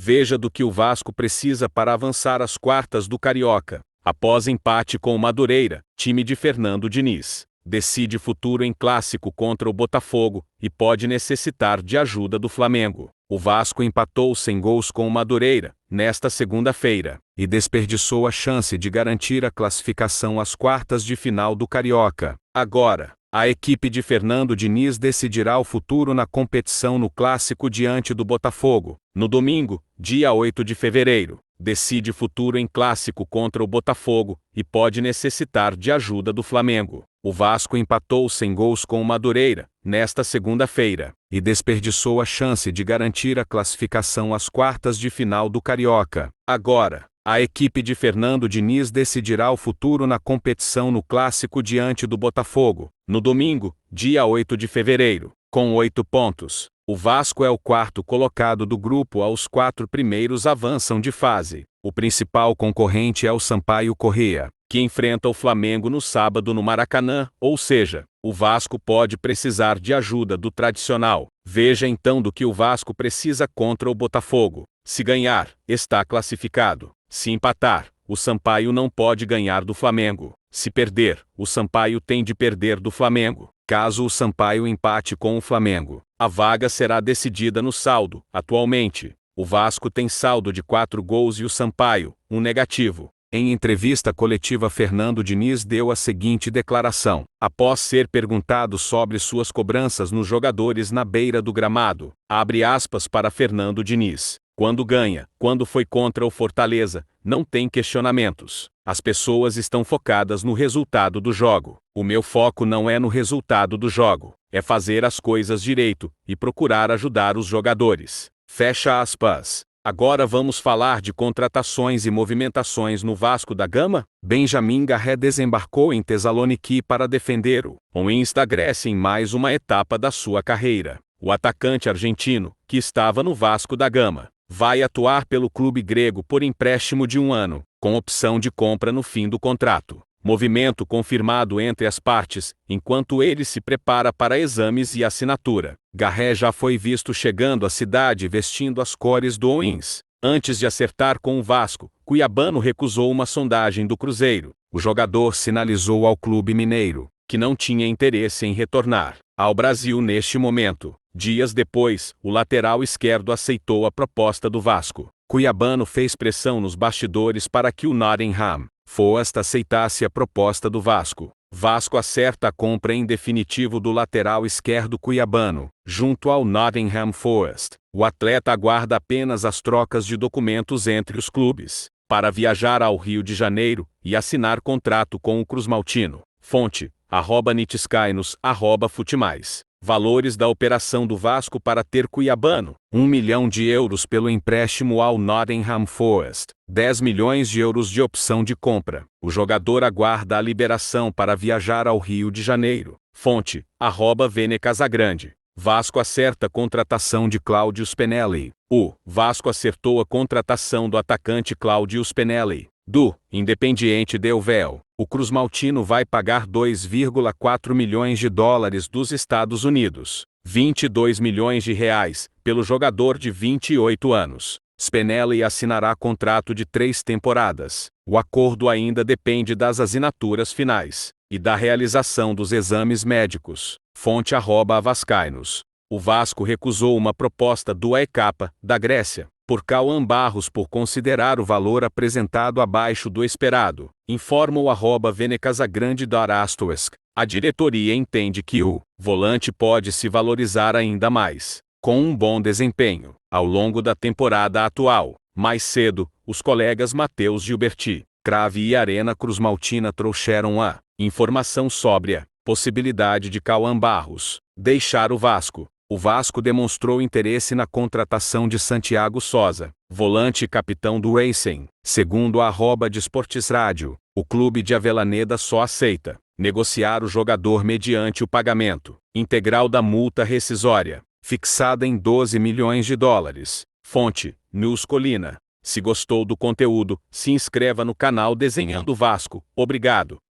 Veja do que o Vasco precisa para avançar às quartas do Carioca. Após empate com o Madureira, time de Fernando Diniz decide futuro em clássico contra o Botafogo e pode necessitar de ajuda do Flamengo. O Vasco empatou sem gols com o Madureira nesta segunda-feira e desperdiçou a chance de garantir a classificação às quartas de final do Carioca. Agora, a equipe de Fernando Diniz decidirá o futuro na competição no clássico diante do Botafogo. No domingo, dia 8 de fevereiro, decide futuro em clássico contra o Botafogo e pode necessitar de ajuda do Flamengo. O Vasco empatou sem gols com o Madureira nesta segunda-feira e desperdiçou a chance de garantir a classificação às quartas de final do Carioca. Agora, a equipe de Fernando Diniz decidirá o futuro na competição no clássico diante do Botafogo. No domingo, dia 8 de fevereiro, com 8 pontos, o Vasco é o quarto colocado do grupo. Aos 4 primeiros avançam de fase. O principal concorrente é o Sampaio Corrêa, que enfrenta o Flamengo no sábado no Maracanã, ou seja, o Vasco pode precisar de ajuda do tradicional. Veja então do que o Vasco precisa contra o Botafogo. Se ganhar, está classificado. Se empatar, o Sampaio não pode ganhar do Flamengo. Se perder, o Sampaio tem de perder do Flamengo. Caso o Sampaio empate com o Flamengo, a vaga será decidida no saldo. Atualmente, o Vasco tem saldo de 4 gols e o Sampaio, 1 negativo. Em entrevista coletiva, Fernando Diniz deu a seguinte declaração, após ser perguntado sobre suas cobranças nos jogadores na beira do gramado. Abre aspas para Fernando Diniz. Quando ganha, quando foi contra o Fortaleza, não tem questionamentos. As pessoas estão focadas no resultado do jogo. O meu foco não é no resultado do jogo, é fazer as coisas direito e procurar ajudar os jogadores. Fecha aspas. Agora vamos falar de contratações e movimentações no Vasco da Gama. Benjamin Garré desembarcou em Thessaloniki para defender o Insta Grécia em mais uma etapa da sua carreira. O atacante argentino, que estava no Vasco da Gama, vai atuar pelo clube grego por empréstimo de 1 ano, com opção de compra no fim do contrato. Movimento confirmado entre as partes, enquanto ele se prepara para exames e assinatura. Garré já foi visto chegando à cidade vestindo as cores do Owens. Antes de acertar com o Vasco, Cuiabano recusou uma sondagem do Cruzeiro. O jogador sinalizou ao clube mineiro que não tinha interesse em retornar ao Brasil neste momento. Dias depois, o lateral esquerdo aceitou a proposta do Vasco. Cuiabano fez pressão nos bastidores para que o Nottingham Forest aceitasse a proposta do Vasco. Vasco acerta a compra em definitivo do lateral esquerdo cuiabano, junto ao Nottingham Forest. O atleta aguarda apenas as trocas de documentos entre os clubes, para viajar ao Rio de Janeiro e assinar contrato com o Cruzmaltino. Fonte, @nitskainos, @futemais. Valores da operação do Vasco para ter Cuiabano: 1 milhão de euros pelo empréstimo ao Nottingham Forest, 10 milhões de euros de opção de compra. O jogador aguarda a liberação para viajar ao Rio de Janeiro. Fonte, @Vene Casagrande. Vasco acerta a contratação de Cláudio Spinelli. O Vasco acertou a contratação do atacante Cláudio Spinelli, do Independiente Del Valle. O Cruzmaltino vai pagar 2,4 milhões de dólares dos Estados Unidos, 22 milhões de reais, pelo jogador de 28 anos. Spinelli assinará contrato de 3 temporadas. O acordo ainda depende das assinaturas finais e da realização dos exames médicos. Fonte, @Vascaínos. O Vasco recusou uma proposta do AEK, da Grécia, por Cauã Barros por considerar o valor apresentado abaixo do esperado. Informa o @Vene Casagrande da Arastoesk. A diretoria entende que o volante pode se valorizar ainda mais, com um bom desempenho, ao longo da temporada atual. Mais cedo, os colegas Matheus Gilberti, Crave e Arena Cruzmaltina trouxeram a informação sobre a possibilidade de Cauã Barros deixar o Vasco. O Vasco demonstrou interesse na contratação de Santiago Sosa, volante e capitão do Racing. Segundo a @Desportes Rádio, o clube de Avellaneda só aceita negociar o jogador mediante o pagamento integral da multa rescisória, fixada em 12 milhões de dólares. Fonte, News Colina. Se gostou do conteúdo, se inscreva no canal Desenhando Vasco. Obrigado.